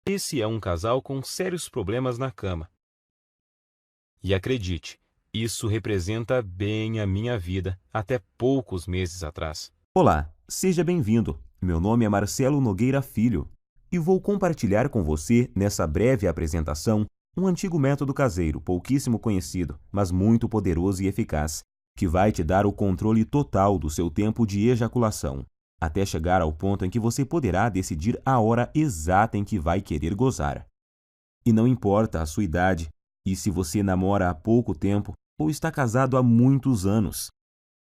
Esse é um casal com sérios problemas na cama. E acredite, isso representa bem a minha vida até poucos meses atrás. Olá, seja bem-vindo. Meu nome é Marcelo Nogueira Filho e vou compartilhar com você, nessa breve apresentação, um antigo método caseiro, pouquíssimo conhecido, mas muito poderoso e eficaz, que vai te dar o controle total do seu tempo de ejaculação, até chegar ao ponto em que você poderá decidir a hora exata em que vai querer gozar. E não importa a sua idade, e se você namora há pouco tempo ou está casado há muitos anos.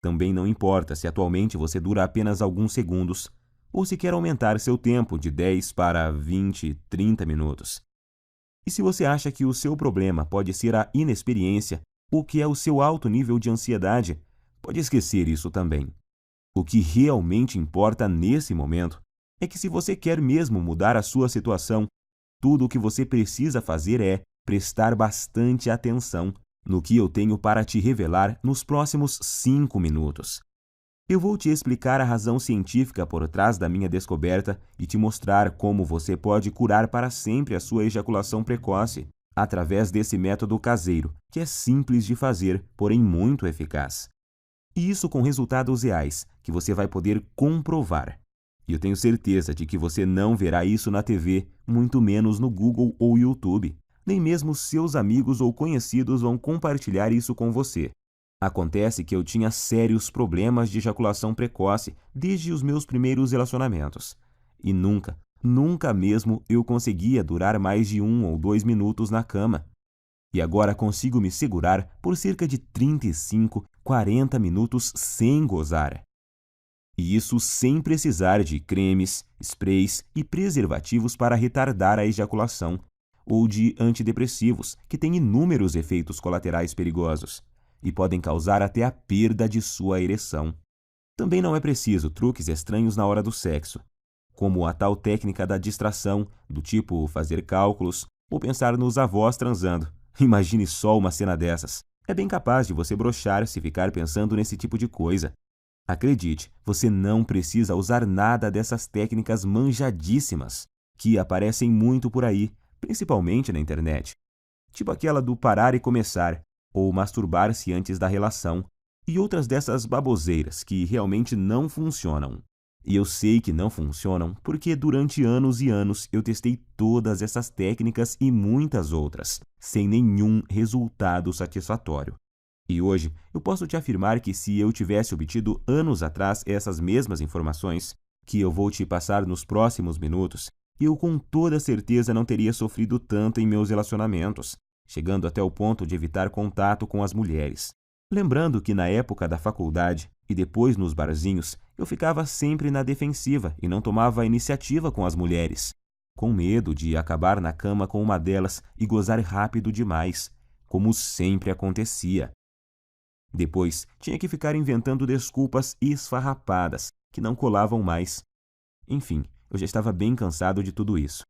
Também não importa se atualmente você dura apenas alguns segundos, ou se quer aumentar seu tempo de 10 para 20, 30 minutos. E se você acha que o seu problema pode ser a inexperiência, ou que é o seu alto nível de ansiedade, pode esquecer isso também. O que realmente importa nesse momento é que, se você quer mesmo mudar a sua situação, tudo o que você precisa fazer é prestar bastante atenção no que eu tenho para te revelar nos próximos 5 minutos. Eu vou te explicar a razão científica por trás da minha descoberta e te mostrar como você pode curar para sempre a sua ejaculação precoce através desse método caseiro, que é simples de fazer, porém muito eficaz. E isso com resultados reais, que você vai poder comprovar. E eu tenho certeza de que você não verá isso na TV, muito menos no Google ou YouTube. Nem mesmo seus amigos ou conhecidos vão compartilhar isso com você. Acontece que eu tinha sérios problemas de ejaculação precoce desde os meus primeiros relacionamentos. E nunca mesmo eu conseguia durar mais de 1 ou 2 minutos na cama. E agora consigo me segurar por cerca de 35, 40 minutos sem gozar. E isso sem precisar de cremes, sprays e preservativos para retardar a ejaculação, ou de antidepressivos, que têm inúmeros efeitos colaterais perigosos e podem causar até a perda de sua ereção. Também não é preciso truques estranhos na hora do sexo, como a tal técnica da distração, do tipo fazer cálculos ou pensar nos avós transando. Imagine só uma cena dessas. É bem capaz de você broxar se ficar pensando nesse tipo de coisa. Acredite, você não precisa usar nada dessas técnicas manjadíssimas, que aparecem muito por aí, principalmente na internet. Tipo aquela do parar e começar, ou masturbar-se antes da relação, e outras dessas baboseiras que realmente não funcionam. E eu sei que não funcionam porque durante anos e anos eu testei todas essas técnicas e muitas outras, sem nenhum resultado satisfatório. E hoje eu posso te afirmar que, se eu tivesse obtido anos atrás essas mesmas informações, que eu vou te passar nos próximos minutos, eu com toda certeza não teria sofrido tanto em meus relacionamentos, chegando até o ponto de evitar contato com as mulheres. Lembrando que na época da faculdade e depois nos barzinhos, eu ficava sempre na defensiva e não tomava iniciativa com as mulheres, com medo de acabar na cama com uma delas e gozar rápido demais, como sempre acontecia. Depois, tinha que ficar inventando desculpas esfarrapadas, que não colavam mais. Enfim, eu já estava bem cansado de tudo isso.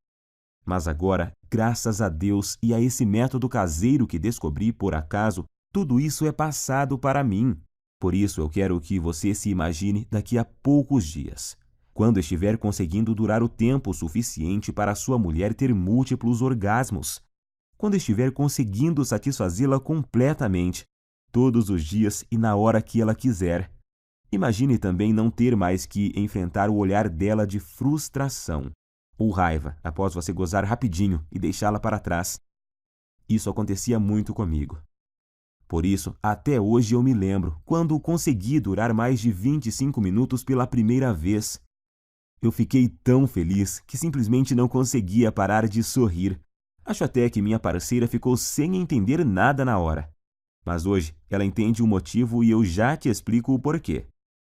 Mas agora, graças a Deus e a esse método caseiro que descobri por acaso, tudo isso é passado para mim. Por isso eu quero que você se imagine daqui a poucos dias, quando estiver conseguindo durar o tempo suficiente para a sua mulher ter múltiplos orgasmos, quando estiver conseguindo satisfazê-la completamente, todos os dias e na hora que ela quiser. Imagine também não ter mais que enfrentar o olhar dela de frustração ou raiva após você gozar rapidinho e deixá-la para trás. Isso acontecia muito comigo. Por isso, até hoje eu me lembro quando consegui durar mais de 25 minutos pela primeira vez. Eu fiquei tão feliz que simplesmente não conseguia parar de sorrir. Acho até que minha parceira ficou sem entender nada na hora. Mas hoje ela entende o motivo e eu já te explico o porquê.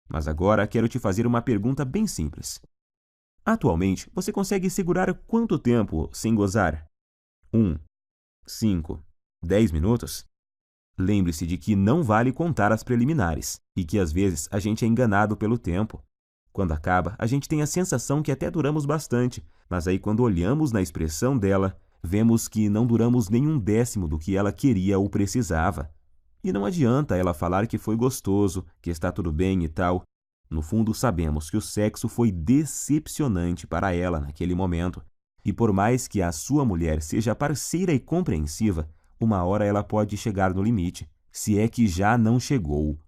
Mas agora quero te fazer uma pergunta bem simples. Atualmente, você consegue segurar quanto tempo sem gozar? 1, 5, 10 minutos? Lembre-se de que não vale contar as preliminares e que às vezes a gente é enganado pelo tempo. Quando acaba, a gente tem a sensação que até duramos bastante, mas aí quando olhamos na expressão dela, vemos que não duramos nem 1/10 do que ela queria ou precisava. E não adianta ela falar que foi gostoso, que está tudo bem e tal. No fundo, sabemos que o sexo foi decepcionante para ela naquele momento E por mais que a sua mulher seja parceira e compreensiva, uma hora ela pode chegar no limite, se é que já não chegou.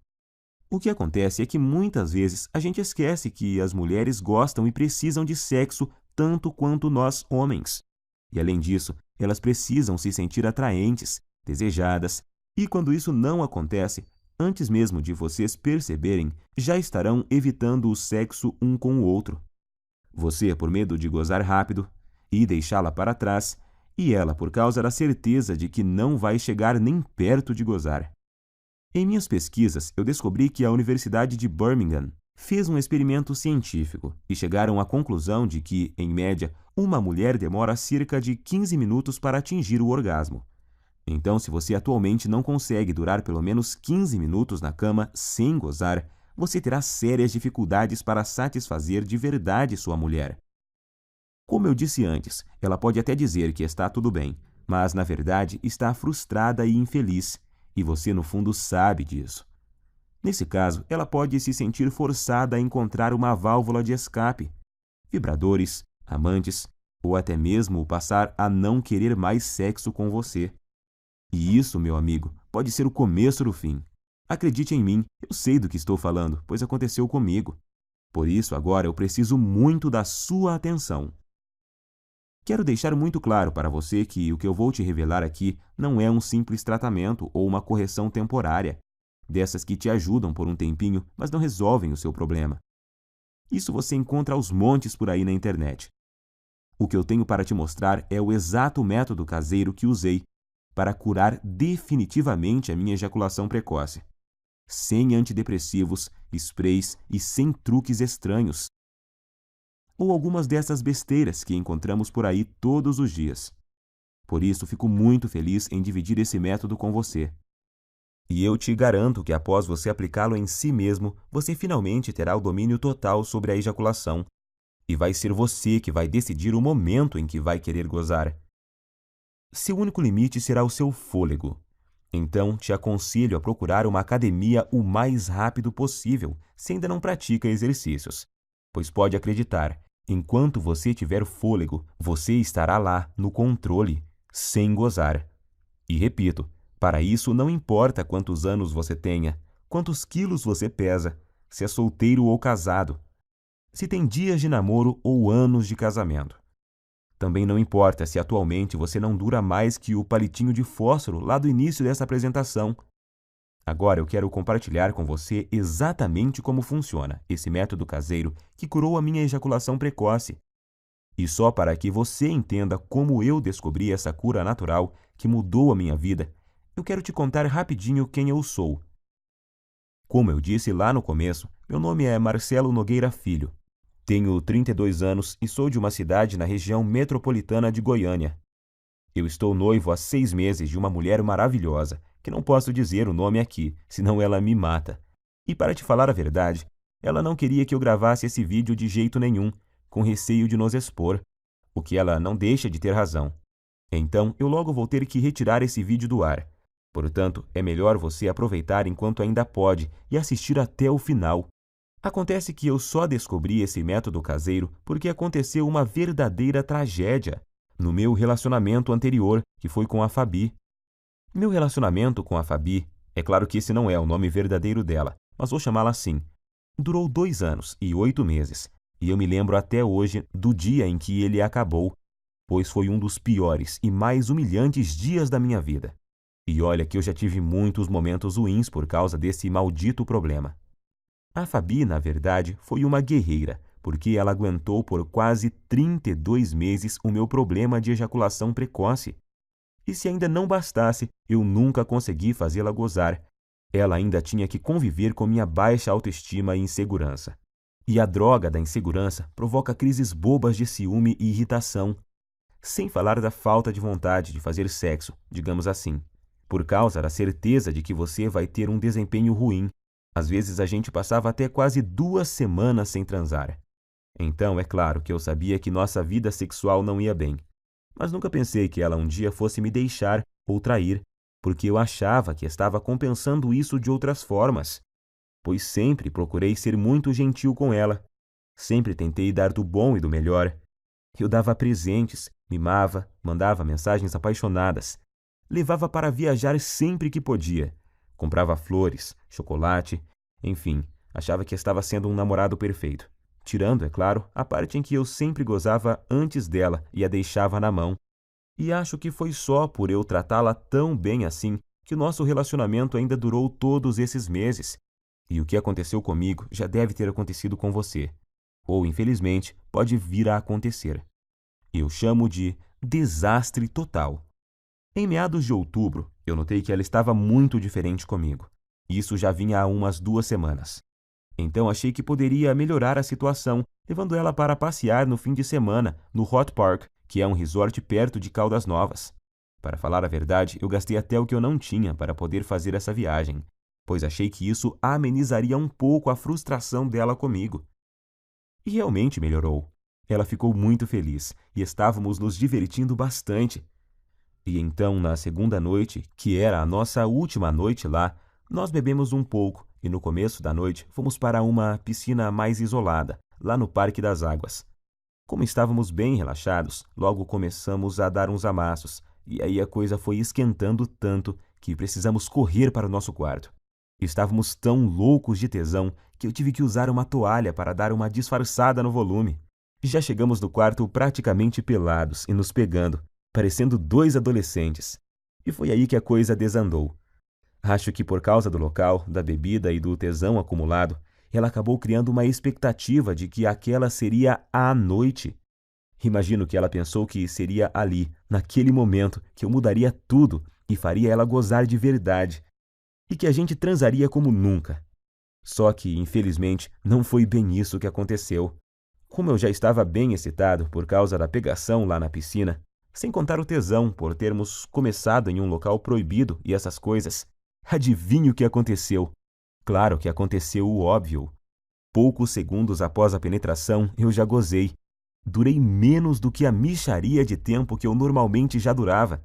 O que acontece é que muitas vezes a gente esquece que as mulheres gostam e precisam de sexo tanto quanto nós homens. E além disso, elas precisam se sentir atraentes, desejadas, e quando isso não acontece, antes mesmo de vocês perceberem, já estarão evitando o sexo um com o outro. Você por medo de gozar rápido e deixá-la para trás, e ela por causa da certeza de que não vai chegar nem perto de gozar. Em minhas pesquisas, eu descobri que a Universidade de Birmingham fez um experimento científico e chegaram à conclusão de que, em média, uma mulher demora cerca de 15 minutos para atingir o orgasmo. Então, se você atualmente não consegue durar pelo menos 15 minutos na cama sem gozar, você terá sérias dificuldades para satisfazer de verdade sua mulher. Como eu disse antes, ela pode até dizer que está tudo bem, mas na verdade está frustrada e infeliz, e você no fundo sabe disso. Nesse caso, ela pode se sentir forçada a encontrar uma válvula de escape, vibradores, amantes, ou até mesmo passar a não querer mais sexo com você. E isso, meu amigo, pode ser o começo do fim. Acredite em mim, eu sei do que estou falando, pois aconteceu comigo. Por isso, agora eu preciso muito da sua atenção. Quero deixar muito claro para você que o que eu vou te revelar aqui não é um simples tratamento ou uma correção temporária, dessas que te ajudam por um tempinho, mas não resolvem o seu problema. Isso você encontra aos montes por aí na internet. O que eu tenho para te mostrar é o exato método caseiro que usei para curar definitivamente a minha ejaculação precoce. Sem antidepressivos, sprays e sem truques estranhos. Ou algumas dessas besteiras que encontramos por aí todos os dias. Por isso, fico muito feliz em dividir esse método com você. E eu te garanto que após você aplicá-lo em si mesmo, você finalmente terá o domínio total sobre a ejaculação. E vai ser você que vai decidir o momento em que vai querer gozar. Seu único limite será o seu fôlego. Então, te aconselho a procurar uma academia o mais rápido possível, se ainda não pratica exercícios. Pois pode acreditar, enquanto você tiver fôlego, você estará lá, no controle, sem gozar. E repito, para isso não importa quantos anos você tenha, quantos quilos você pesa, se é solteiro ou casado, se tem dias de namoro ou anos de casamento. Também não importa se atualmente você não dura mais que o palitinho de fósforo lá do início dessa apresentação. Agora eu quero compartilhar com você exatamente como funciona esse método caseiro que curou a minha ejaculação precoce. E só para que você entenda como eu descobri essa cura natural que mudou a minha vida, eu quero te contar rapidinho quem eu sou. Como eu disse lá no começo, meu nome é Marcelo Nogueira Filho. Tenho 32 anos e sou de uma cidade na região metropolitana de Goiânia. Eu estou noivo há 6 meses de uma mulher maravilhosa, que não posso dizer o nome aqui, senão ela me mata. E para te falar a verdade, ela não queria que eu gravasse esse vídeo de jeito nenhum, com receio de nos expor, o que ela não deixa de ter razão. Então, eu logo vou ter que retirar esse vídeo do ar. Portanto, é melhor você aproveitar enquanto ainda pode e assistir até o final. Acontece que eu só descobri esse método caseiro porque aconteceu uma verdadeira tragédia no meu relacionamento anterior, que foi com a Fabi. Meu relacionamento com a Fabi, é claro que esse não é o nome verdadeiro dela, mas vou chamá-la assim, durou 2 anos e 8 meses, e eu me lembro até hoje do dia em que ele acabou, pois foi um dos piores e mais humilhantes dias da minha vida. E olha que eu já tive muitos momentos ruins por causa desse maldito problema. A Fabi, na verdade, foi uma guerreira, porque ela aguentou por quase 32 meses o meu problema de ejaculação precoce. E se ainda não bastasse, eu nunca consegui fazê-la gozar. Ela ainda tinha que conviver com minha baixa autoestima e insegurança. E a droga da insegurança provoca crises bobas de ciúme e irritação, sem falar da falta de vontade de fazer sexo, digamos assim, por causa da certeza de que você vai ter um desempenho ruim. Às vezes a gente passava até quase 2 semanas sem transar. Então, é claro que eu sabia que nossa vida sexual não ia bem. Mas nunca pensei que ela um dia fosse me deixar ou trair, porque eu achava que estava compensando isso de outras formas. Pois sempre procurei ser muito gentil com ela. Sempre tentei dar do bom e do melhor. Eu dava presentes, Mimava, mandava mensagens apaixonadas. Levava para viajar sempre que podia. Comprava flores, chocolate, enfim, achava que estava sendo um namorado perfeito. Tirando, é claro, a parte em que eu sempre gozava antes dela e a deixava na mão. E acho que foi só por eu tratá-la tão bem assim que o nosso relacionamento ainda durou todos esses meses. E o que aconteceu comigo já deve ter acontecido com você. Ou, infelizmente, pode vir a acontecer. Eu chamo de desastre total. Em meados de outubro, eu notei que ela estava muito diferente comigo. Isso já vinha há umas 2 semanas. Então achei que poderia melhorar a situação, levando ela para passear no fim de semana no Hot Park, que é um resort perto de Caldas Novas. Para falar a verdade, eu gastei até o que eu não tinha para poder fazer essa viagem, pois achei que isso amenizaria um pouco a frustração dela comigo. E realmente melhorou. Ela ficou muito feliz e estávamos nos divertindo bastante. E então, na segunda noite, que era a nossa última noite lá, nós bebemos um pouco e no começo da noite fomos para uma piscina mais isolada, lá no Parque das Águas. Como estávamos bem relaxados, logo começamos a dar uns amassos, e aí a coisa foi esquentando tanto que precisamos correr para o nosso quarto. Estávamos tão loucos de tesão que eu tive que usar uma toalha para dar uma disfarçada no volume. Já chegamos no quarto praticamente pelados e nos pegando, parecendo 2 adolescentes. E foi aí que a coisa desandou. Acho que por causa do local, da bebida e do tesão acumulado, ela acabou criando uma expectativa de que aquela seria a noite. Imagino que ela pensou que seria ali, naquele momento, que eu mudaria tudo e faria ela gozar de verdade. E que a gente transaria como nunca. Só que, infelizmente, não foi bem isso que aconteceu. Como eu já estava bem excitado por causa da pegação lá na piscina, sem contar o tesão por termos começado em um local proibido e essas coisas, adivinhe o que aconteceu? Claro que aconteceu o óbvio. Poucos segundos após a penetração, eu já gozei. Durei menos do que a mixaria de tempo que eu normalmente já durava.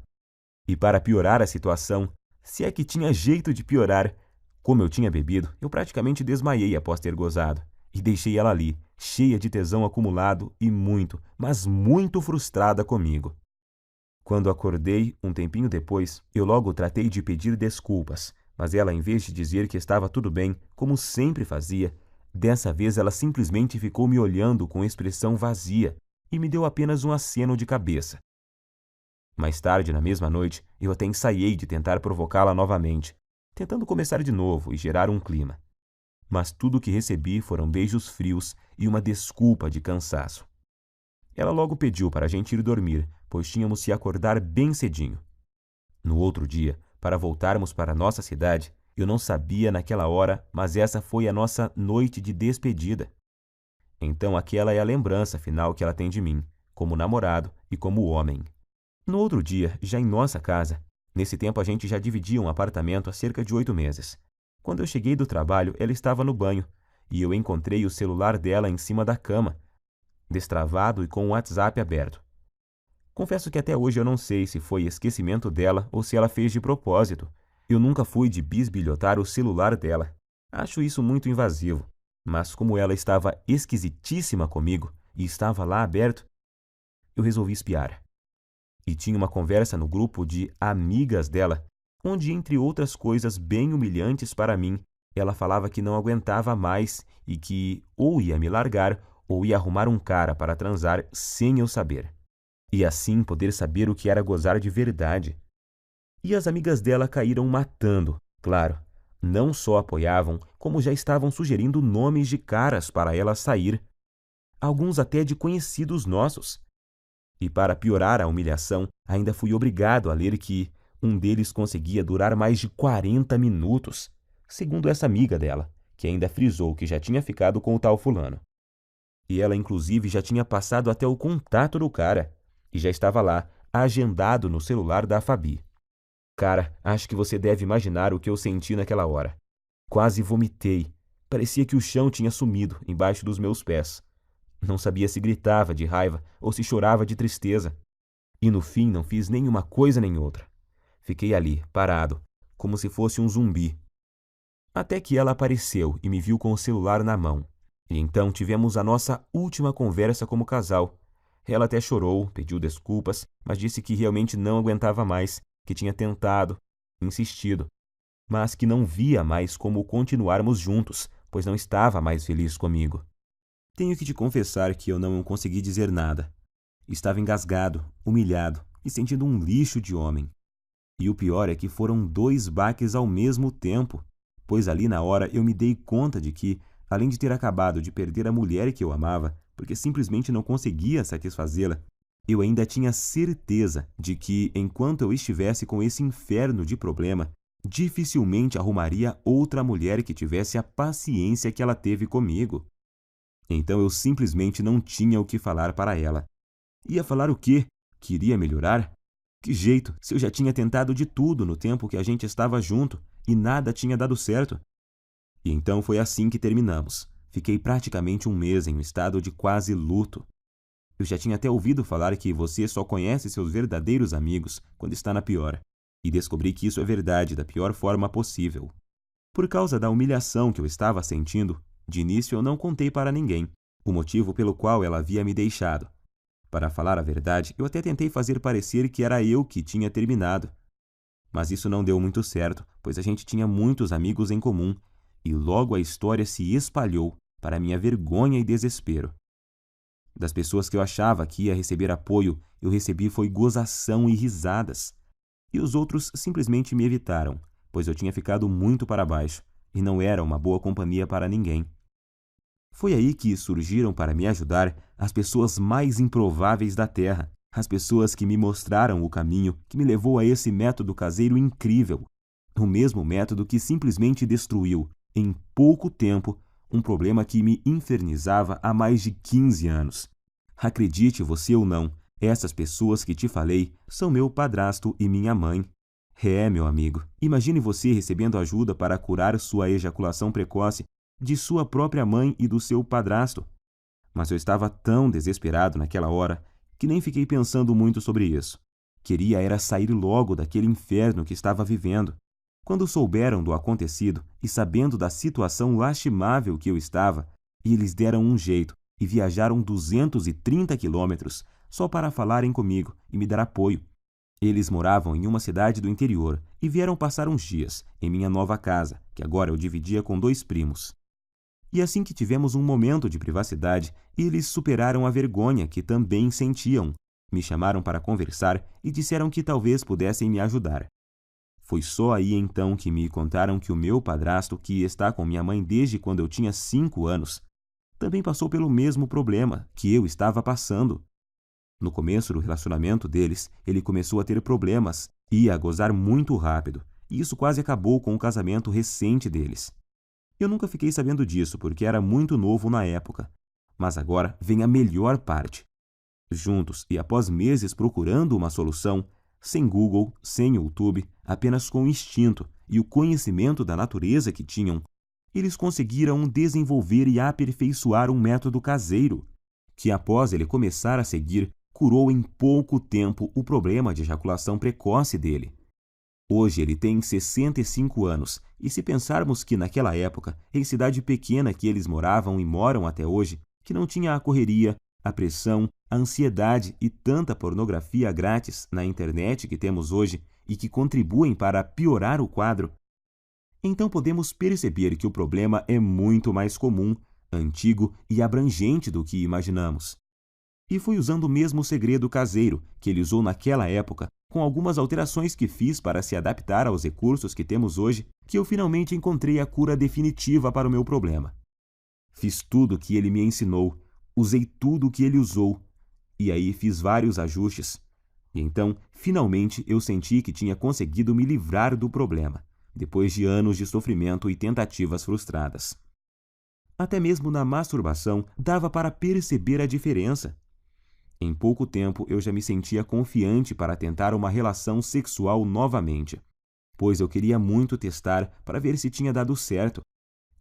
E para piorar a situação, se é que tinha jeito de piorar, como eu tinha bebido, eu praticamente desmaiei após ter gozado. E deixei ela ali, cheia de tesão acumulado e muito, mas muito frustrada comigo. Quando acordei, um tempinho depois, eu logo tratei de pedir desculpas, mas ela, em vez de dizer que estava tudo bem, como sempre fazia, dessa vez ela simplesmente ficou me olhando com expressão vazia e me deu apenas um aceno de cabeça. Mais tarde, na mesma noite, eu até ensaiei de tentar provocá-la novamente, tentando começar de novo e gerar um clima. Mas tudo o que recebi foram beijos frios e uma desculpa de cansaço. Ela logo pediu para a gente ir dormir, pois tínhamos se acordar bem cedinho. No outro dia, para voltarmos para a nossa cidade, eu não sabia naquela hora, mas essa foi a nossa noite de despedida. Então aquela é a lembrança final que ela tem de mim, como namorado e como homem. No outro dia, já em nossa casa, nesse tempo a gente já dividia um apartamento há cerca de 8 meses. Quando eu cheguei do trabalho, ela estava no banho, e eu encontrei o celular dela em cima da cama, destravado e com o WhatsApp aberto. Confesso que até hoje eu não sei se foi esquecimento dela ou se ela fez de propósito. Eu nunca fui de bisbilhotar o celular dela. Acho isso muito invasivo. Mas como ela estava esquisitíssima comigo e estava lá aberto, eu resolvi espiar. E tinha uma conversa no grupo de amigas dela, onde, entre outras coisas bem humilhantes para mim, ela falava que não aguentava mais e que ou ia me largar ou ia arrumar um cara para transar sem eu saber. E assim poder saber o que era gozar de verdade. E as amigas dela caíram matando, claro. Não só apoiavam, como já estavam sugerindo nomes de caras para ela sair. Alguns até de conhecidos nossos. E para piorar a humilhação, ainda fui obrigado a ler que um deles conseguia durar mais de 40 minutos, segundo essa amiga dela, que ainda frisou que já tinha ficado com o tal fulano. E ela, inclusive, já tinha passado até o contato do cara, e já estava lá, agendado no celular da Fabi. Cara, acho que você deve imaginar o que eu senti naquela hora. Quase vomitei. Parecia que o chão tinha sumido embaixo dos meus pés. Não sabia se gritava de raiva ou se chorava de tristeza. E no fim não fiz nem uma coisa nem outra. Fiquei ali, parado, como se fosse um zumbi. Até que ela apareceu e me viu com o celular na mão. E então tivemos a nossa última conversa como casal. Ela até chorou, pediu desculpas, mas disse que realmente não aguentava mais, que tinha tentado, insistido, mas que não via mais como continuarmos juntos, pois não estava mais feliz comigo. Tenho que te confessar que eu não consegui dizer nada. Estava engasgado, humilhado e sentindo um lixo de homem. E o pior é que foram 2 baques ao mesmo tempo, pois ali na hora eu me dei conta de que, além de ter acabado de perder a mulher que eu amava, porque simplesmente não conseguia satisfazê-la, eu ainda tinha certeza de que, enquanto eu estivesse com esse inferno de problema, dificilmente arrumaria outra mulher que tivesse a paciência que ela teve comigo. Então eu simplesmente não tinha o que falar para ela. Ia falar o quê? Que iria melhorar? Que jeito, se eu já tinha tentado de tudo no tempo que a gente estava junto e nada tinha dado certo? E então foi assim que terminamos. Fiquei praticamente 1 mês em um estado de quase luto. Eu já tinha até ouvido falar que você só conhece seus verdadeiros amigos quando está na pior. E descobri que isso é verdade da pior forma possível. Por causa da humilhação que eu estava sentindo, de início eu não contei para ninguém o motivo pelo qual ela havia me deixado. Para falar a verdade, eu até tentei fazer parecer que era eu que tinha terminado. Mas isso não deu muito certo, pois a gente tinha muitos amigos em comum, e logo a história se espalhou, para minha vergonha e desespero. Das pessoas que eu achava que ia receber apoio, eu recebi foi gozação e risadas. E os outros simplesmente me evitaram, pois eu tinha ficado muito para baixo, e não era uma boa companhia para ninguém. Foi aí que surgiram para me ajudar as pessoas mais improváveis da Terra, as pessoas que me mostraram o caminho que me levou a esse método caseiro incrível, o mesmo método que simplesmente destruiu, em pouco tempo, um problema que me infernizava há mais de 15 anos. Acredite você ou não, essas pessoas que te falei são meu padrasto e minha mãe. Meu amigo, imagine você recebendo ajuda para curar sua ejaculação precoce de sua própria mãe e do seu padrasto. Mas eu estava tão desesperado naquela hora que nem fiquei pensando muito sobre isso. Queria era sair logo daquele inferno que estava vivendo. Quando souberam do acontecido e sabendo da situação lastimável que eu estava, eles deram um jeito e viajaram 230 quilômetros só para falarem comigo e me dar apoio. Eles moravam em uma cidade do interior e vieram passar uns dias em minha nova casa, que agora eu dividia com 2 primos. E assim que tivemos um momento de privacidade, eles superaram a vergonha que também sentiam. Me chamaram para conversar e disseram que talvez pudessem me ajudar. Foi só aí então que me contaram que o meu padrasto, que está com minha mãe desde quando eu tinha 5 anos, também passou pelo mesmo problema que eu estava passando. No começo do relacionamento deles, ele começou a ter problemas e a gozar muito rápido, e isso quase acabou com o casamento recente deles. Eu nunca fiquei sabendo disso porque era muito novo na época, mas agora vem a melhor parte. Juntos e após meses procurando uma solução, sem Google, sem YouTube, apenas com o instinto e o conhecimento da natureza que tinham, eles conseguiram desenvolver e aperfeiçoar um método caseiro, que após ele começar a seguir, curou em pouco tempo o problema de ejaculação precoce dele. Hoje ele tem 65 anos, e se pensarmos que naquela época, em cidade pequena que eles moravam e moram até hoje, que não tinha a correria, a pressão, a ansiedade e tanta pornografia grátis na internet que temos hoje e que contribuem para piorar o quadro, então podemos perceber que o problema é muito mais comum, antigo e abrangente do que imaginamos. E foi usando o mesmo segredo caseiro que ele usou naquela época, com algumas alterações que fiz para se adaptar aos recursos que temos hoje, que eu finalmente encontrei a cura definitiva para o meu problema. Fiz tudo o que ele me ensinou, usei tudo o que ele usou, e aí fiz vários ajustes. E então, finalmente, eu senti que tinha conseguido me livrar do problema, depois de anos de sofrimento e tentativas frustradas. Até mesmo na masturbação dava para perceber a diferença. Em pouco tempo eu já me sentia confiante para tentar uma relação sexual novamente, pois eu queria muito testar para ver se tinha dado certo.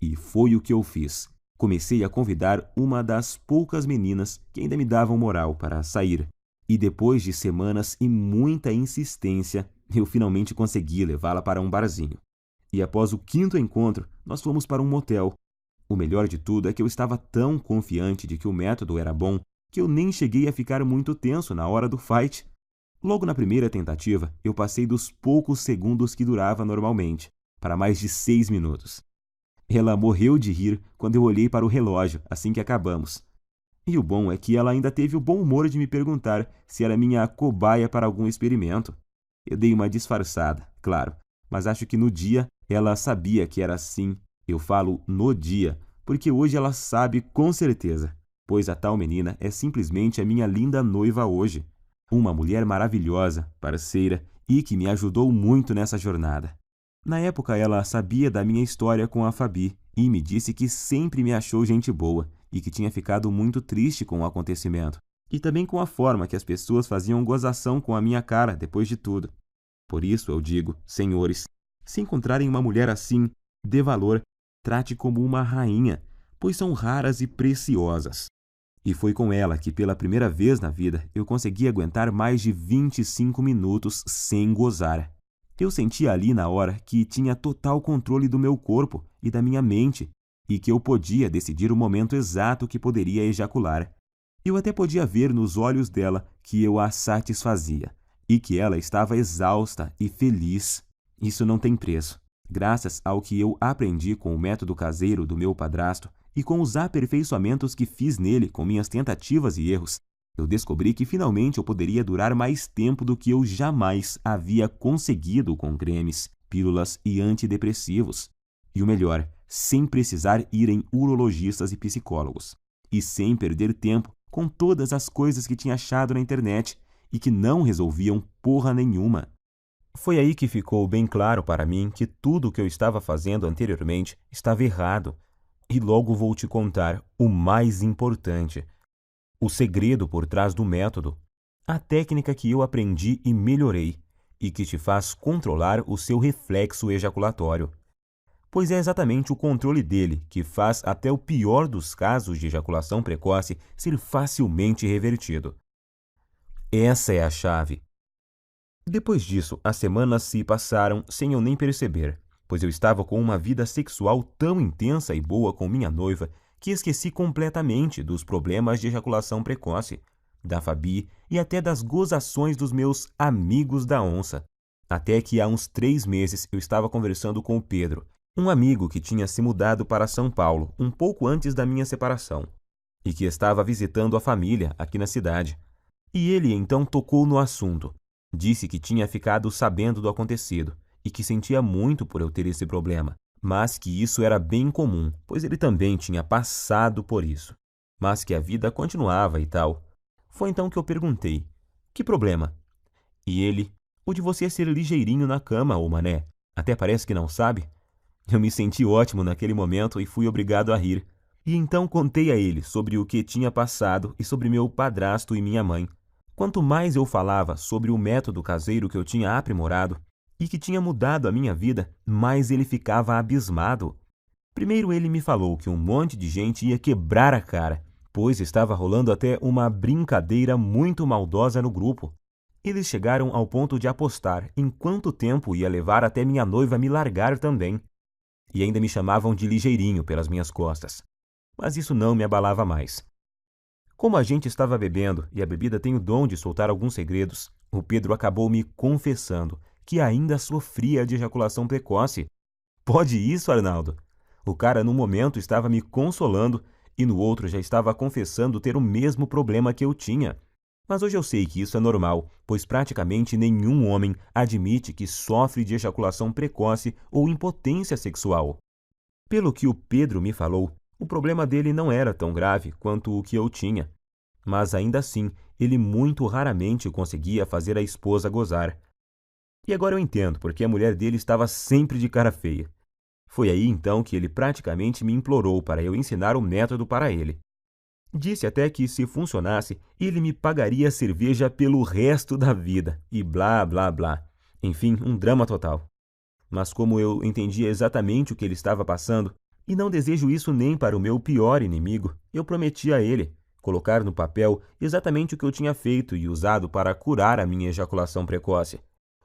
E foi o que eu fiz. Comecei a convidar uma das poucas meninas que ainda me davam moral para sair. E depois de semanas e muita insistência, eu finalmente consegui levá-la para um barzinho. E após o 5º encontro, nós fomos para um motel. O melhor de tudo é que eu estava tão confiante de que o método era bom que eu nem cheguei a ficar muito tenso na hora do fight. Logo na primeira tentativa, eu passei dos poucos segundos que durava normalmente, para mais de 6 minutos. Ela morreu de rir quando eu olhei para o relógio assim que acabamos. E o bom é que ela ainda teve o bom humor de me perguntar se era minha cobaia para algum experimento. Eu dei uma disfarçada, claro, mas acho que no dia ela sabia que era assim. Eu falo no dia, porque hoje ela sabe com certeza, pois a tal menina é simplesmente a minha linda noiva hoje. Uma mulher maravilhosa, parceira e que me ajudou muito nessa jornada. Na época ela sabia da minha história com a Fabi e me disse que sempre me achou gente boa e que tinha ficado muito triste com o acontecimento. E também com a forma que as pessoas faziam gozação com a minha cara depois de tudo. Por isso eu digo, senhores, se encontrarem uma mulher assim, dê valor, trate como uma rainha, pois são raras e preciosas. E foi com ela que pela primeira vez na vida eu consegui aguentar mais de 25 minutos sem gozar. Eu sentia ali na hora que tinha total controle do meu corpo e da minha mente e que eu podia decidir o momento exato que poderia ejacular. Eu até podia ver nos olhos dela que eu a satisfazia e que ela estava exausta e feliz. Isso não tem preço. Graças ao que eu aprendi com o método caseiro do meu padrasto e com os aperfeiçoamentos que fiz nele com minhas tentativas e erros, eu descobri que finalmente eu poderia durar mais tempo do que eu jamais havia conseguido com cremes, pílulas e antidepressivos. E o melhor, sem precisar ir em urologistas e psicólogos. E sem perder tempo com todas as coisas que tinha achado na internet e que não resolviam porra nenhuma. Foi aí que ficou bem claro para mim que tudo o que eu estava fazendo anteriormente estava errado. E logo vou te contar o mais importante. O segredo por trás do método. A técnica que eu aprendi e melhorei e que te faz controlar o seu reflexo ejaculatório. Pois é exatamente o controle dele que faz até o pior dos casos de ejaculação precoce ser facilmente revertido. Essa é a chave. Depois disso, as semanas se passaram sem eu nem perceber, pois eu estava com uma vida sexual tão intensa e boa com minha noiva que esqueci completamente dos problemas de ejaculação precoce, da Fabi e até das gozações dos meus amigos da onça. Até que há uns 3 meses eu estava conversando com o Pedro, um amigo que tinha se mudado para São Paulo um pouco antes da minha separação e que estava visitando a família aqui na cidade. E ele então tocou no assunto. Disse que tinha ficado sabendo do acontecido e que sentia muito por eu ter esse problema, mas que isso era bem comum, pois ele também tinha passado por isso, mas que a vida continuava e tal. Foi então que eu perguntei: que problema? E ele: o de você ser ligeirinho na cama, ô mané. Até parece que não sabe. Eu me senti ótimo naquele momento e fui obrigado a rir. E então contei a ele sobre o que tinha passado e sobre meu padrasto e minha mãe. Quanto mais eu falava sobre o método caseiro que eu tinha aprimorado e que tinha mudado a minha vida, mais ele ficava abismado. Primeiro ele me falou que um monte de gente ia quebrar a cara, pois estava rolando até uma brincadeira muito maldosa no grupo. Eles chegaram ao ponto de apostar em quanto tempo ia levar até minha noiva me largar também. E ainda me chamavam de ligeirinho pelas minhas costas. Mas isso não me abalava mais. Como a gente estava bebendo e a bebida tem o dom de soltar alguns segredos, o Pedro acabou me confessando que ainda sofria de ejaculação precoce. Pode isso, Arnaldo? O cara num momento estava me consolando e no outro já estava confessando ter o mesmo problema que eu tinha. Mas hoje eu sei que isso é normal, pois praticamente nenhum homem admite que sofre de ejaculação precoce ou impotência sexual. Pelo que o Pedro me falou, o problema dele não era tão grave quanto o que eu tinha. Mas ainda assim, ele muito raramente conseguia fazer a esposa gozar. E agora eu entendo porque a mulher dele estava sempre de cara feia. Foi aí então que ele praticamente me implorou para eu ensinar o método para ele. Disse até que, se funcionasse, ele me pagaria cerveja pelo resto da vida, e blá, blá, blá. Enfim, um drama total. Mas como eu entendia exatamente o que ele estava passando, e não desejo isso nem para o meu pior inimigo, eu prometi a ele colocar no papel exatamente o que eu tinha feito e usado para curar a minha ejaculação precoce,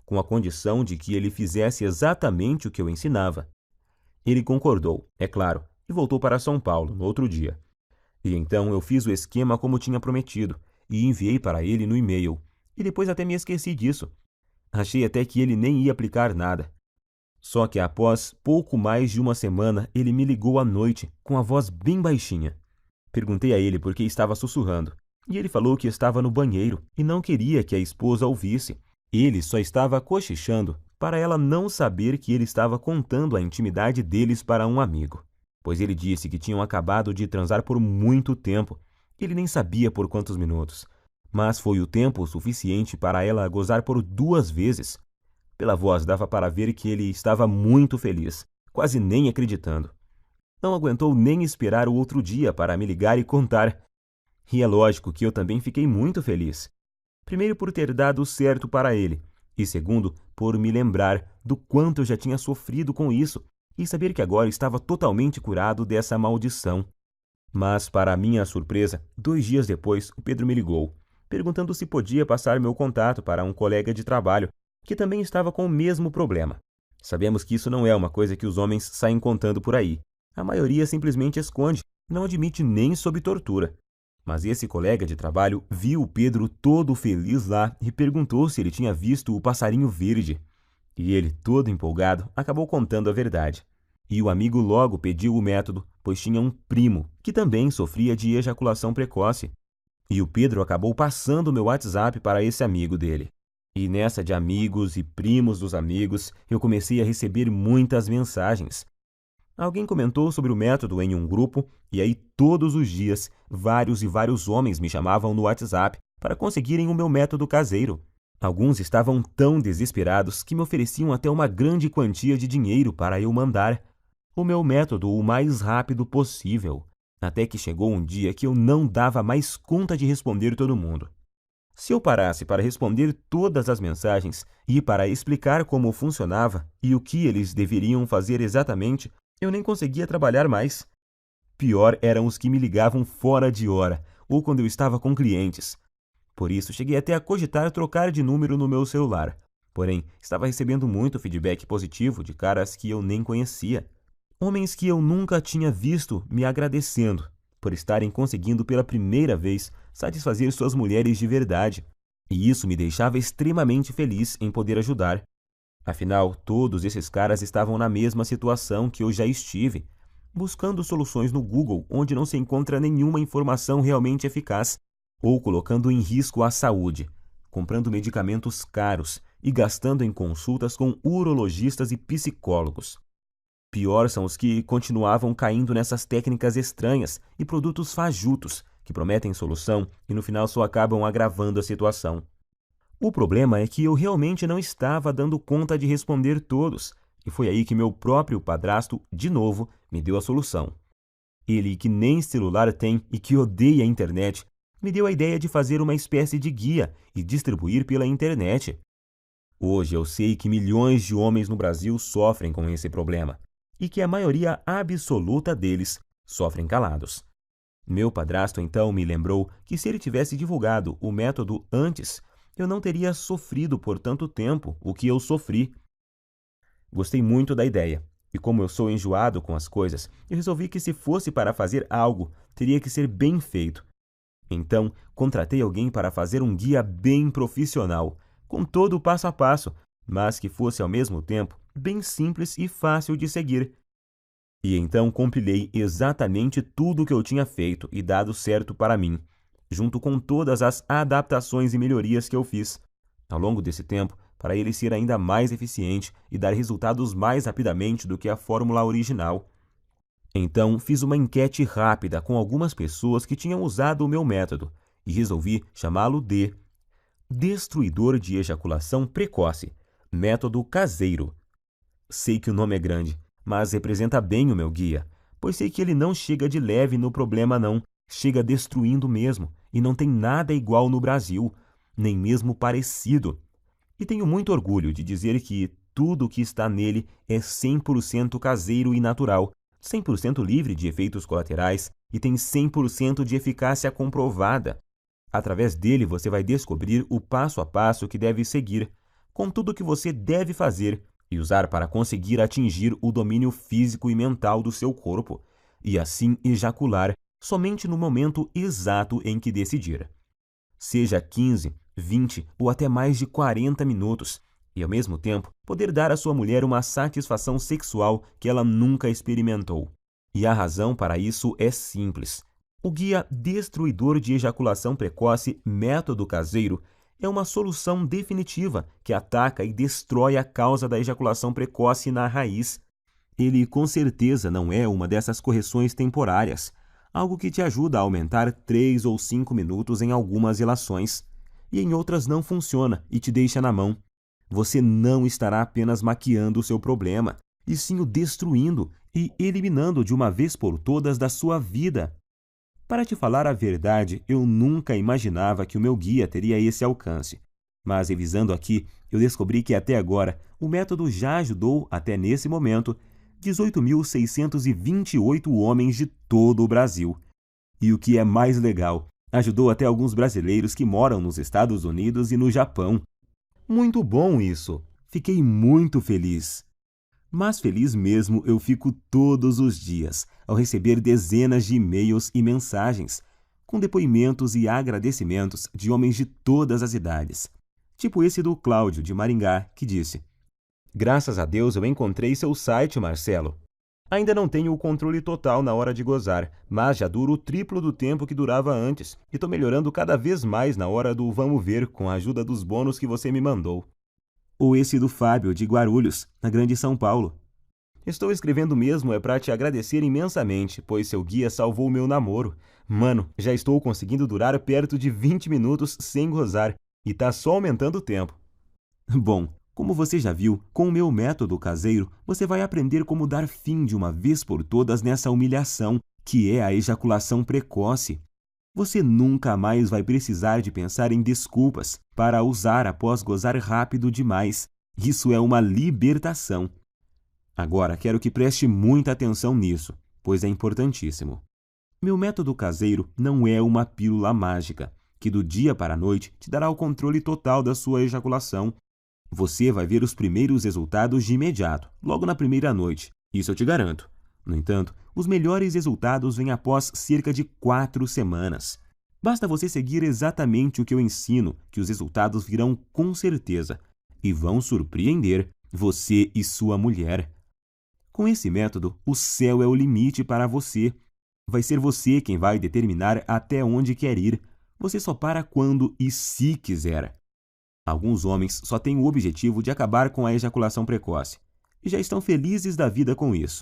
com a condição de que ele fizesse exatamente o que eu ensinava. Ele concordou, é claro, e voltou para São Paulo no outro dia. E então eu fiz o esquema como tinha prometido e enviei para ele no e-mail. E depois até me esqueci disso. Achei até que ele nem ia aplicar nada. Só que após pouco mais de uma semana, ele me ligou à noite, com a voz bem baixinha. Perguntei a ele por que estava sussurrando, e ele falou que estava no banheiro e não queria que a esposa ouvisse. Ele só estava cochichando para ela não saber que ele estava contando a intimidade deles para um amigo, pois ele disse que tinham acabado de transar por muito tempo. Ele nem sabia por quantos minutos, mas foi o tempo suficiente para ela gozar por 2 vezes. Pela voz dava para ver que ele estava muito feliz, quase nem acreditando. Não aguentou nem esperar o outro dia para me ligar e contar. E é lógico que eu também fiquei muito feliz. Primeiro por ter dado certo para ele, e segundo por me lembrar do quanto eu já tinha sofrido com isso e saber que agora estava totalmente curado dessa maldição. Mas, para minha surpresa, 2 dias depois, o Pedro me ligou, perguntando se podia passar meu contato para um colega de trabalho que também estava com o mesmo problema. Sabemos que isso não é uma coisa que os homens saem contando por aí. A maioria simplesmente esconde, não admite nem sob tortura. Mas esse colega de trabalho viu o Pedro todo feliz lá e perguntou se ele tinha visto o passarinho verde. E ele, todo empolgado, acabou contando a verdade. E o amigo logo pediu o método, pois tinha um primo que também sofria de ejaculação precoce. E o Pedro acabou passando o meu WhatsApp para esse amigo dele. E nessa de amigos e primos dos amigos, eu comecei a receber muitas mensagens. Alguém comentou sobre o método em um grupo, e aí todos os dias, vários e vários homens me chamavam no WhatsApp para conseguirem o meu método caseiro. Alguns estavam tão desesperados que me ofereciam até uma grande quantia de dinheiro para eu mandar o meu método o mais rápido possível, até que chegou um dia que eu não dava mais conta de responder todo mundo. Se eu parasse para responder todas as mensagens e para explicar como funcionava e o que eles deveriam fazer exatamente, eu nem conseguia trabalhar mais. Pior eram os que me ligavam fora de hora ou quando eu estava com clientes. Por isso, cheguei até a cogitar trocar de número no meu celular. Porém, estava recebendo muito feedback positivo de caras que eu nem conhecia. Homens que eu nunca tinha visto me agradecendo por estarem conseguindo pela primeira vez satisfazer suas mulheres de verdade. E isso me deixava extremamente feliz em poder ajudar. Afinal, todos esses caras estavam na mesma situação que eu já estive, buscando soluções no Google onde não se encontra nenhuma informação realmente eficaz, ou colocando em risco a saúde, comprando medicamentos caros e gastando em consultas com urologistas e psicólogos. Pior são os que continuavam caindo nessas técnicas estranhas e produtos fajutos que prometem solução e no final só acabam agravando a situação. O problema é que eu realmente não estava dando conta de responder todos, e foi aí que meu próprio padrasto, de novo, me deu a solução. Ele, que nem celular tem e que odeia a internet, me deu a ideia de fazer uma espécie de guia e distribuir pela internet. Hoje eu sei que milhões de homens no Brasil sofrem com esse problema, e que a maioria absoluta deles sofrem calados. Meu padrasto então me lembrou que se ele tivesse divulgado o método antes, eu não teria sofrido por tanto tempo o que eu sofri. Gostei muito da ideia, e como eu sou enjoado com as coisas, eu resolvi que se fosse para fazer algo, teria que ser bem feito. Então, contratei alguém para fazer um guia bem profissional, com todo o passo a passo, mas que fosse ao mesmo tempo bem simples e fácil de seguir. E então compilei exatamente tudo o que eu tinha feito e dado certo para mim, junto com todas as adaptações e melhorias que eu fiz ao longo desse tempo, para ele ser ainda mais eficiente e dar resultados mais rapidamente do que a fórmula original. Então, fiz uma enquete rápida com algumas pessoas que tinham usado o meu método e resolvi chamá-lo de Destruidor de Ejaculação Precoce, Método Caseiro. Sei que o nome é grande, mas representa bem o meu guia, pois sei que ele não chega de leve no problema não, chega destruindo mesmo, e não tem nada igual no Brasil, nem mesmo parecido. E tenho muito orgulho de dizer que tudo o que está nele é 100% caseiro e natural, 100% livre de efeitos colaterais e tem 100% de eficácia comprovada. Através dele você vai descobrir o passo a passo que deve seguir, com tudo o que você deve fazer e usar para conseguir atingir o domínio físico e mental do seu corpo, e assim ejacular somente no momento exato em que decidir. Seja 15, 20 ou até mais de 40 minutos, e ao mesmo tempo poder dar à sua mulher uma satisfação sexual que ela nunca experimentou. E a razão para isso é simples. O guia destruidor de ejaculação precoce Método Caseiro é uma solução definitiva que ataca e destrói a causa da ejaculação precoce na raiz. Ele com certeza não é uma dessas correções temporárias, algo que te ajuda a aumentar 3 ou 5 minutos em algumas relações, e em outras não funciona e te deixa na mão. Você não estará apenas maquiando o seu problema, e sim o destruindo e eliminando de uma vez por todas da sua vida. Para te falar a verdade, eu nunca imaginava que o meu guia teria esse alcance. Mas revisando aqui, eu descobri que até agora o método já ajudou, até nesse momento, 18.628 homens de todo o Brasil. E o que é mais legal, ajudou até alguns brasileiros que moram nos Estados Unidos e no Japão. Muito bom isso! Fiquei muito feliz. Mas feliz mesmo eu fico todos os dias ao receber dezenas de e-mails e mensagens, com depoimentos e agradecimentos de homens de todas as idades. Tipo esse do Cláudio, de Maringá, que disse: "Graças a Deus eu encontrei seu site, Marcelo. Ainda não tenho o controle total na hora de gozar, mas já duro o triplo do tempo que durava antes e estou melhorando cada vez mais na hora do vamos ver com a ajuda dos bônus que você me mandou." Ou esse do Fábio, de Guarulhos, na Grande São Paulo: "Estou escrevendo mesmo para te agradecer imensamente, pois seu guia salvou meu namoro. Mano, já estou conseguindo durar perto de 20 minutos sem gozar e tá só aumentando o tempo." Bom, como você já viu, com o meu método caseiro, você vai aprender como dar fim de uma vez por todas nessa humilhação, que é a ejaculação precoce. Você nunca mais vai precisar de pensar em desculpas para usar após gozar rápido demais. Isso é uma libertação. Agora, quero que preste muita atenção nisso, pois é importantíssimo. Meu método caseiro não é uma pílula mágica, que do dia para a noite te dará o controle total da sua ejaculação. Você vai ver os primeiros resultados de imediato, logo na primeira noite, isso eu te garanto. No entanto, os melhores resultados vêm após cerca de 4 semanas. Basta você seguir exatamente o que eu ensino, que os resultados virão com certeza e vão surpreender você e sua mulher. Com esse método, o céu é o limite para você. Vai ser você quem vai determinar até onde quer ir. Você só para quando e se quiser. Alguns homens só têm o objetivo de acabar com a ejaculação precoce e já estão felizes da vida com isso.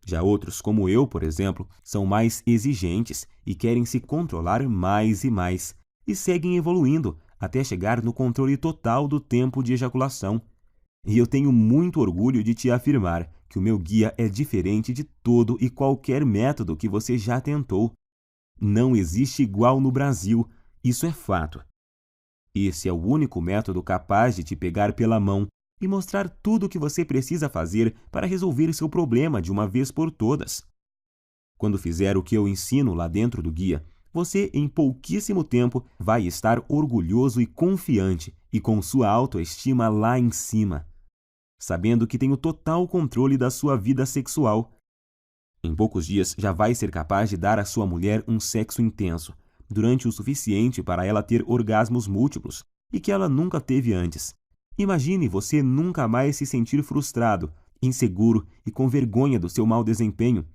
Já outros, como eu, por exemplo, são mais exigentes e querem se controlar mais e seguem evoluindo até chegar no controle total do tempo de ejaculação. E eu tenho muito orgulho de te afirmar que o meu guia é diferente de todo e qualquer método que você já tentou. Não existe igual no Brasil, isso é fato. Esse é o único método capaz de te pegar pela mão e mostrar tudo o que você precisa fazer para resolver seu problema de uma vez por todas. Quando fizer o que eu ensino lá dentro do guia, você em pouquíssimo tempo vai estar orgulhoso e confiante e com sua autoestima lá em cima, sabendo que tem o total controle da sua vida sexual. Em poucos dias já vai ser capaz de dar à sua mulher um sexo intenso, durante o suficiente para ela ter orgasmos múltiplos e que ela nunca teve antes. Imagine você nunca mais se sentir frustrado, inseguro e com vergonha do seu mau desempenho.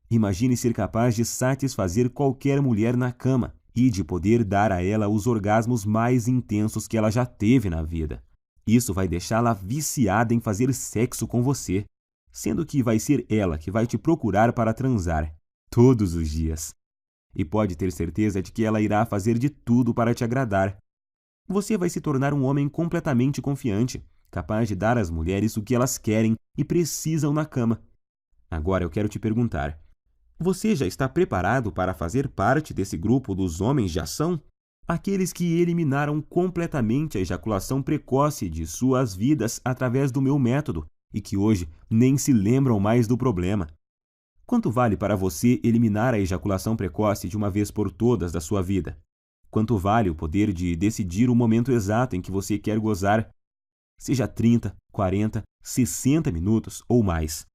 Imagine ser capaz de satisfazer qualquer mulher na cama e de poder dar a ela os orgasmos mais intensos que ela já teve na vida. Isso vai deixá-la viciada em fazer sexo com você, sendo que vai ser ela que vai te procurar para transar, todos os dias. E pode ter certeza de que ela irá fazer de tudo para te agradar. Você vai se tornar um homem completamente confiante, capaz de dar às mulheres o que elas querem e precisam na cama. Agora eu quero te perguntar: você já está preparado para fazer parte desse grupo dos homens de ação? Aqueles que eliminaram completamente a ejaculação precoce de suas vidas através do meu método e que hoje nem se lembram mais do problema. Quanto vale para você eliminar a ejaculação precoce de uma vez por todas da sua vida? Quanto vale o poder de decidir o momento exato em que você quer gozar? Seja 30, 40, 60 minutos ou mais.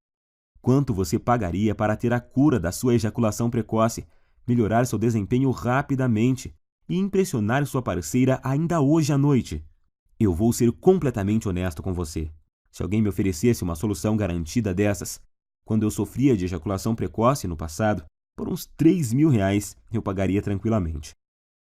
Quanto você pagaria para ter a cura da sua ejaculação precoce, melhorar seu desempenho rapidamente e impressionar sua parceira ainda hoje à noite. Eu vou ser completamente honesto com você. Se alguém me oferecesse uma solução garantida dessas, quando eu sofria de ejaculação precoce no passado, por uns R$ 3.000 eu pagaria tranquilamente.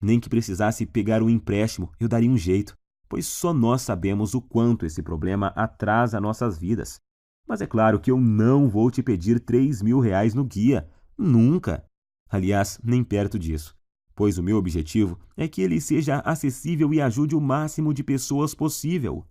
Nem que precisasse pegar um empréstimo, eu daria um jeito, pois só nós sabemos o quanto esse problema atrasa nossas vidas. Mas é claro que eu não vou te pedir R$ 3.000 no guia. Nunca! Aliás, nem perto disso, pois o meu objetivo é que ele seja acessível e ajude o máximo de pessoas possível.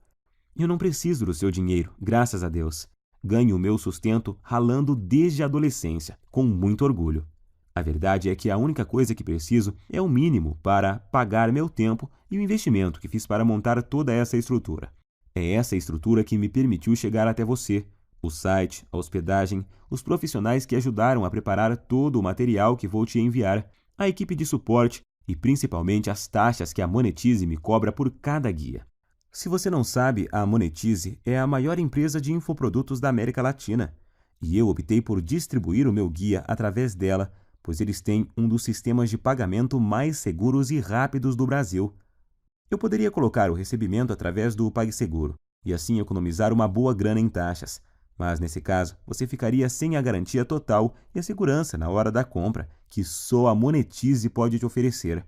Eu não preciso do seu dinheiro, graças a Deus. Ganho o meu sustento ralando desde a adolescência, com muito orgulho. A verdade é que a única coisa que preciso é o mínimo para pagar meu tempo e o investimento que fiz para montar toda essa estrutura. É essa estrutura que me permitiu chegar até você. O site, a hospedagem, os profissionais que ajudaram a preparar todo o material que vou te enviar, a equipe de suporte e principalmente as taxas que a Monetize me cobra por cada guia. Se você não sabe, a Monetize é a maior empresa de infoprodutos da América Latina e eu optei por distribuir o meu guia através dela, pois eles têm um dos sistemas de pagamento mais seguros e rápidos do Brasil. Eu poderia colocar o recebimento através do PagSeguro e assim economizar uma boa grana em taxas, mas nesse caso você ficaria sem a garantia total e a segurança na hora da compra, que só a Monetize pode te oferecer.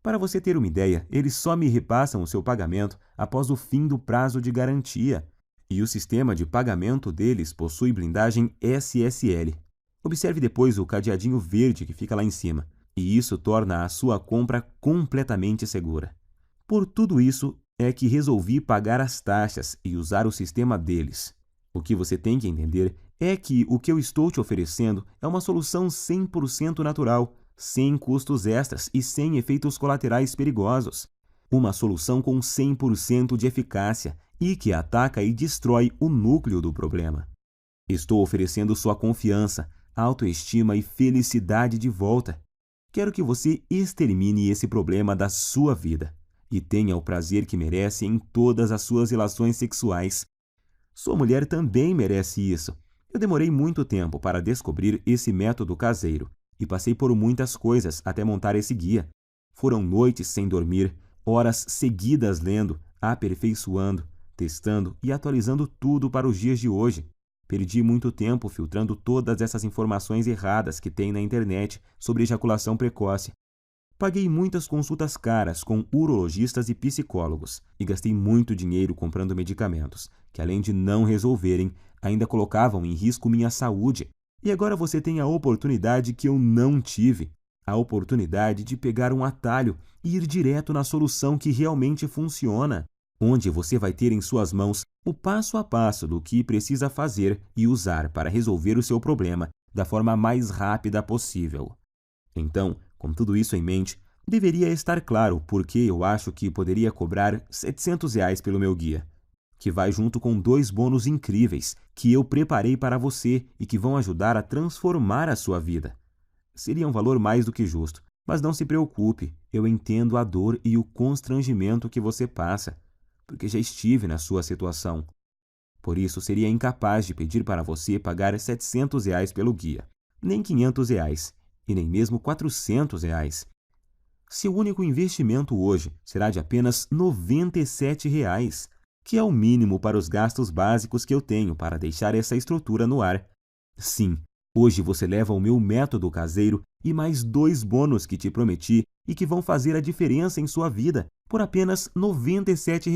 Para você ter uma ideia, eles só me repassam o seu pagamento após o fim do prazo de garantia, e o sistema de pagamento deles possui blindagem SSL. Observe depois o cadeadinho verde que fica lá em cima, e isso torna a sua compra completamente segura. Por tudo isso é que resolvi pagar as taxas e usar o sistema deles. O que você tem que entender é que o que eu estou te oferecendo é uma solução 100% natural, sem custos extras e sem efeitos colaterais perigosos. Uma solução com 100% de eficácia e que ataca e destrói o núcleo do problema. Estou oferecendo sua confiança, autoestima e felicidade de volta. Quero que você extermine esse problema da sua vida e tenha o prazer que merece em todas as suas relações sexuais. Sua mulher também merece isso. Eu demorei muito tempo para descobrir esse método caseiro e passei por muitas coisas até montar esse guia. Foram noites sem dormir, horas seguidas lendo, aperfeiçoando, testando e atualizando tudo para os dias de hoje. Perdi muito tempo filtrando todas essas informações erradas que tem na internet sobre ejaculação precoce. Paguei muitas consultas caras com urologistas e psicólogos e gastei muito dinheiro comprando medicamentos, que além de não resolverem, ainda colocavam em risco minha saúde. E agora você tem a oportunidade que eu não tive, a oportunidade de pegar um atalho e ir direto na solução que realmente funciona, onde você vai ter em suas mãos o passo a passo do que precisa fazer e usar para resolver o seu problema da forma mais rápida possível. Então, com tudo isso em mente, deveria estar claro por que eu acho que poderia cobrar R$ 700 pelo meu guia, que vai junto com 2 bônus incríveis que eu preparei para você e que vão ajudar a transformar a sua vida. Seria um valor mais do que justo, mas não se preocupe, eu entendo a dor e o constrangimento que você passa, porque já estive na sua situação. Por isso, seria incapaz de pedir para você pagar R$ 700 pelo guia, nem R$ 500 e nem mesmo R$ 400. Seu único investimento hoje será de apenas R$ 97, que é o mínimo para os gastos básicos que eu tenho para deixar essa estrutura no ar. Sim, hoje você leva o meu método caseiro e mais 2 bônus que te prometi e que vão fazer a diferença em sua vida por apenas R$ 97.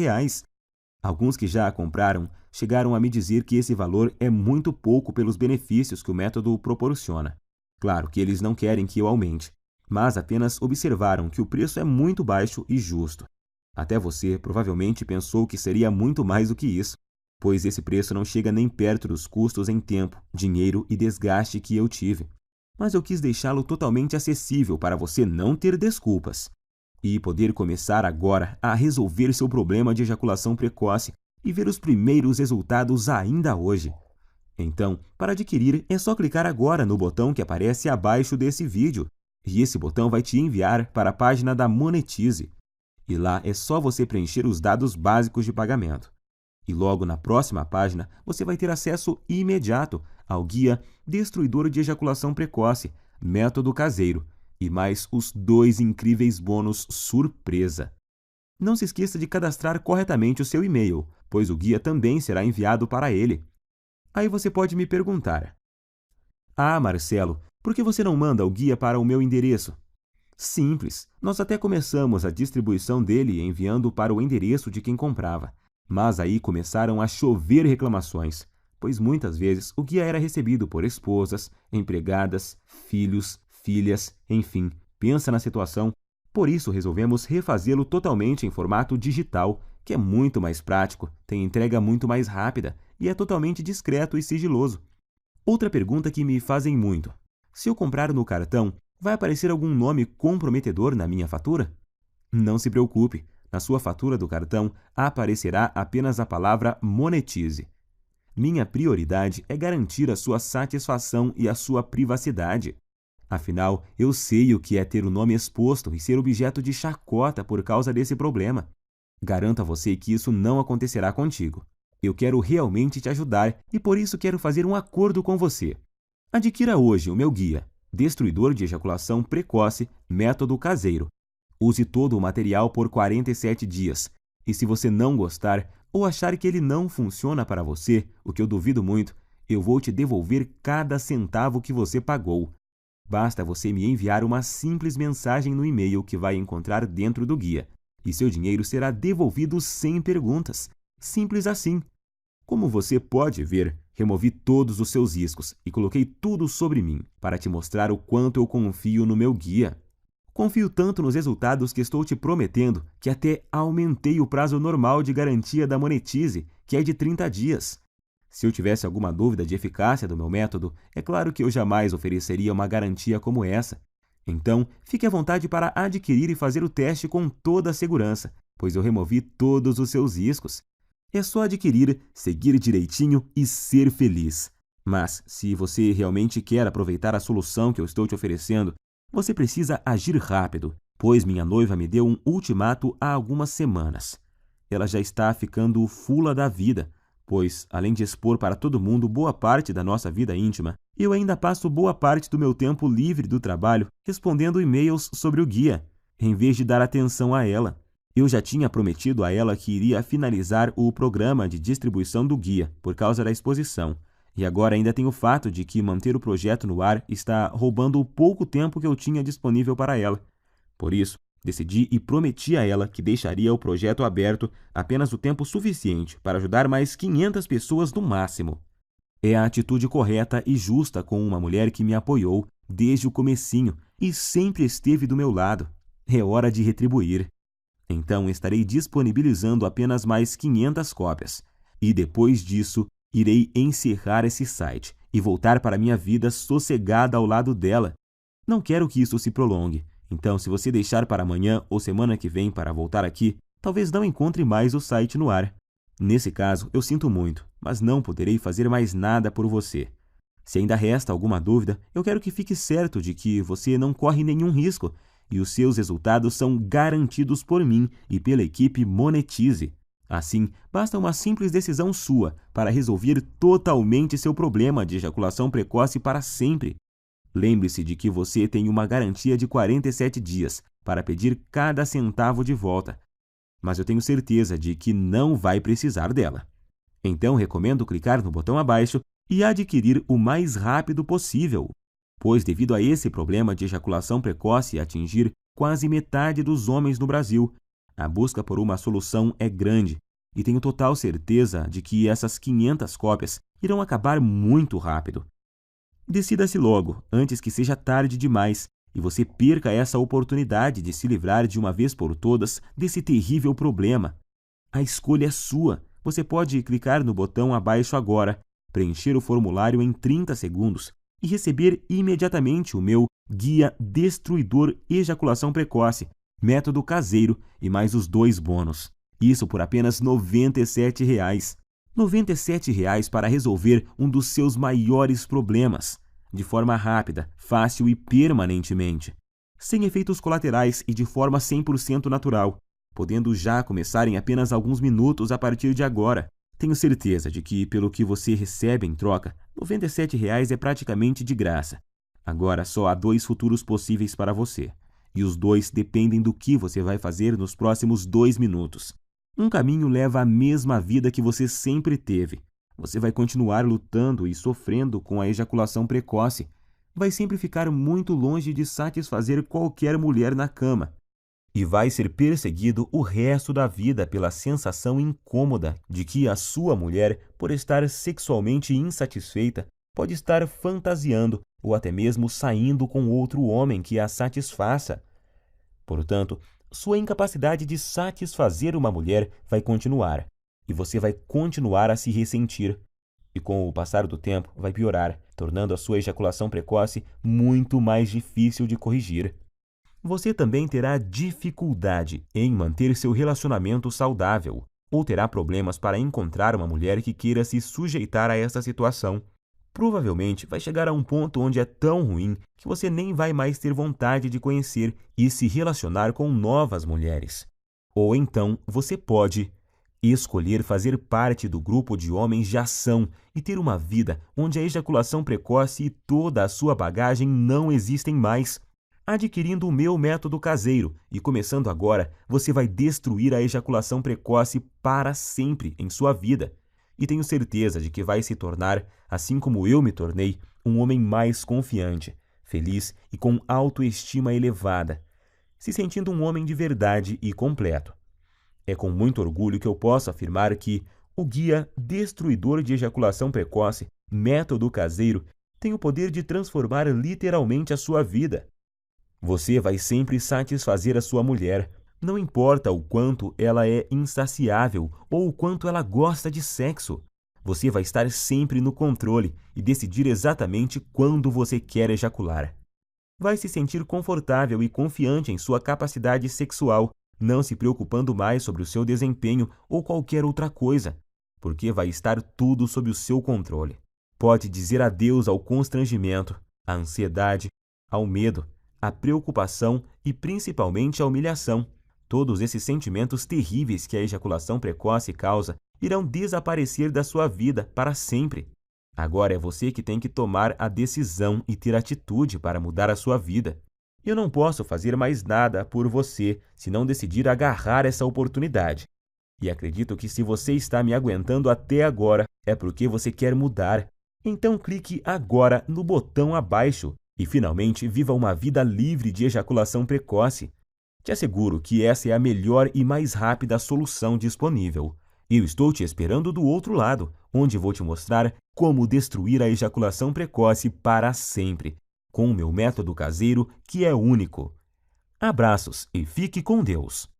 Alguns que já a compraram chegaram a me dizer que esse valor é muito pouco pelos benefícios que o método proporciona. Claro que eles não querem que eu aumente, mas apenas observaram que o preço é muito baixo e justo. Até você provavelmente pensou que seria muito mais do que isso, pois esse preço não chega nem perto dos custos em tempo, dinheiro e desgaste que eu tive. Mas eu quis deixá-lo totalmente acessível para você não ter desculpas e poder começar agora a resolver seu problema de ejaculação precoce e ver os primeiros resultados ainda hoje. Então, para adquirir, é só clicar agora no botão que aparece abaixo desse vídeo, e esse botão vai te enviar para a página da Monetize. E lá é só você preencher os dados básicos de pagamento. E logo na próxima página, você vai ter acesso imediato ao guia Destruidor de Ejaculação Precoce, Método Caseiro, e mais os 2 incríveis bônus surpresa. Não se esqueça de cadastrar corretamente o seu e-mail, pois o guia também será enviado para ele. Aí você pode me perguntar: "Ah, Marcelo, por que você não manda o guia para o meu endereço?" Simples, nós até começamos a distribuição dele enviando para o endereço de quem comprava. Mas aí começaram a chover reclamações, pois muitas vezes o guia era recebido por esposas, empregadas, filhos, filhas, enfim, pensa na situação. Por isso resolvemos refazê-lo totalmente em formato digital, que é muito mais prático, tem entrega muito mais rápida e é totalmente discreto e sigiloso. Outra pergunta que me fazem muito: se eu comprar no cartão, vai aparecer algum nome comprometedor na minha fatura? Não se preocupe, na sua fatura do cartão aparecerá apenas a palavra monetize. Minha prioridade é garantir a sua satisfação e a sua privacidade. Afinal, eu sei o que é ter o nome exposto e ser objeto de chacota por causa desse problema. Garanto a você que isso não acontecerá contigo. Eu quero realmente te ajudar e por isso quero fazer um acordo com você. Adquira hoje o meu guia, Destruidor de Ejaculação Precoce, Método Caseiro. Use todo o material por 47 dias. E se você não gostar ou achar que ele não funciona para você, o que eu duvido muito, eu vou te devolver cada centavo que você pagou. Basta você me enviar uma simples mensagem no e-mail que vai encontrar dentro do guia, e seu dinheiro será devolvido sem perguntas. Simples assim. Como você pode ver, removi todos os seus riscos e coloquei tudo sobre mim para te mostrar o quanto eu confio no meu guia. Confio tanto nos resultados que estou te prometendo que até aumentei o prazo normal de garantia da Monetize, que é de 30 dias. Se eu tivesse alguma dúvida de eficácia do meu método, é claro que eu jamais ofereceria uma garantia como essa. Então, fique à vontade para adquirir e fazer o teste com toda a segurança, pois eu removi todos os seus riscos. É só adquirir, seguir direitinho e ser feliz. Mas, se você realmente quer aproveitar a solução que eu estou te oferecendo, você precisa agir rápido, pois minha noiva me deu um ultimato há algumas semanas. Ela já está ficando fula da vida, pois, além de expor para todo mundo boa parte da nossa vida íntima, eu ainda passo boa parte do meu tempo livre do trabalho respondendo e-mails sobre o guia, em vez de dar atenção a ela. Eu já tinha prometido a ela que iria finalizar o programa de distribuição do guia por causa da exposição. E agora ainda tem o fato de que manter o projeto no ar está roubando o pouco tempo que eu tinha disponível para ela. Por isso, decidi e prometi a ela que deixaria o projeto aberto apenas o tempo suficiente para ajudar mais 500 pessoas no máximo. É a atitude correta e justa com uma mulher que me apoiou desde o comecinho e sempre esteve do meu lado. É hora de retribuir. Então estarei disponibilizando apenas mais 500 cópias. E depois disso, irei encerrar esse site e voltar para minha vida sossegada ao lado dela. Não quero que isso se prolongue. Então, se você deixar para amanhã ou semana que vem para voltar aqui, talvez não encontre mais o site no ar. Nesse caso, eu sinto muito, mas não poderei fazer mais nada por você. Se ainda resta alguma dúvida, eu quero que fique certo de que você não corre nenhum risco e os seus resultados são garantidos por mim e pela equipe Monetize. Assim, basta uma simples decisão sua para resolver totalmente seu problema de ejaculação precoce para sempre. Lembre-se de que você tem uma garantia de 47 dias para pedir cada centavo de volta, mas eu tenho certeza de que não vai precisar dela. Então, recomendo clicar no botão abaixo e adquirir o mais rápido possível, pois devido a esse problema de ejaculação precoce atingir quase metade dos homens no Brasil, a busca por uma solução é grande e tenho total certeza de que essas 500 cópias irão acabar muito rápido. Decida-se logo, antes que seja tarde demais e você perca essa oportunidade de se livrar de uma vez por todas desse terrível problema. A escolha é sua. Você pode clicar no botão abaixo agora, preencher o formulário em 30 segundos e receber imediatamente o meu Guia Destruidor Ejaculação Precoce, Método Caseiro e mais os 2 bônus. Isso por apenas R$ 97. R$ 97 para resolver um dos seus maiores problemas, de forma rápida, fácil e permanentemente, sem efeitos colaterais e de forma 100% natural, podendo já começar em apenas alguns minutos a partir de agora. Tenho certeza de que, pelo que você recebe em troca, R$ 97 é praticamente de graça. Agora só há 2 futuros possíveis para você, e os 2 dependem do que você vai fazer nos próximos 2 minutos. Um caminho leva à mesma vida que você sempre teve. Você vai continuar lutando e sofrendo com a ejaculação precoce. Vai sempre ficar muito longe de satisfazer qualquer mulher na cama. E vai ser perseguido o resto da vida pela sensação incômoda de que a sua mulher, por estar sexualmente insatisfeita, pode estar fantasiando ou até mesmo saindo com outro homem que a satisfaça. Portanto, sua incapacidade de satisfazer uma mulher vai continuar, e você vai continuar a se ressentir. E com o passar do tempo, vai piorar, tornando a sua ejaculação precoce muito mais difícil de corrigir. Você também terá dificuldade em manter seu relacionamento saudável, ou terá problemas para encontrar uma mulher que queira se sujeitar a essa situação. Provavelmente vai chegar a um ponto onde é tão ruim que você nem vai mais ter vontade de conhecer e se relacionar com novas mulheres. Ou então você pode escolher fazer parte do grupo de homens de ação e ter uma vida onde a ejaculação precoce e toda a sua bagagem não existem mais. Adquirindo o meu método caseiro e começando agora, você vai destruir a ejaculação precoce para sempre em sua vida. E tenho certeza de que vai se tornar, assim como eu me tornei, um homem mais confiante, feliz e com autoestima elevada, se sentindo um homem de verdade e completo. É com muito orgulho que eu posso afirmar que o guia destruidor de ejaculação precoce, método caseiro, tem o poder de transformar literalmente a sua vida. Você vai sempre satisfazer a sua mulher, não importa o quanto ela é insaciável ou o quanto ela gosta de sexo. Você vai estar sempre no controle e decidir exatamente quando você quer ejacular. Vai se sentir confortável e confiante em sua capacidade sexual, não se preocupando mais sobre o seu desempenho ou qualquer outra coisa, porque vai estar tudo sob o seu controle. Pode dizer adeus ao constrangimento, à ansiedade, ao medo, à preocupação e principalmente à humilhação. Todos esses sentimentos terríveis que a ejaculação precoce causa irão desaparecer da sua vida para sempre. Agora é você que tem que tomar a decisão e ter atitude para mudar a sua vida. Eu não posso fazer mais nada por você se não decidir agarrar essa oportunidade. E acredito que se você está me aguentando até agora, é porque você quer mudar. Então clique agora no botão abaixo e finalmente viva uma vida livre de ejaculação precoce. Te asseguro que essa é a melhor e mais rápida solução disponível. Eu estou te esperando do outro lado, onde vou te mostrar como destruir a ejaculação precoce para sempre, com o meu método caseiro que é único. Abraços e fique com Deus!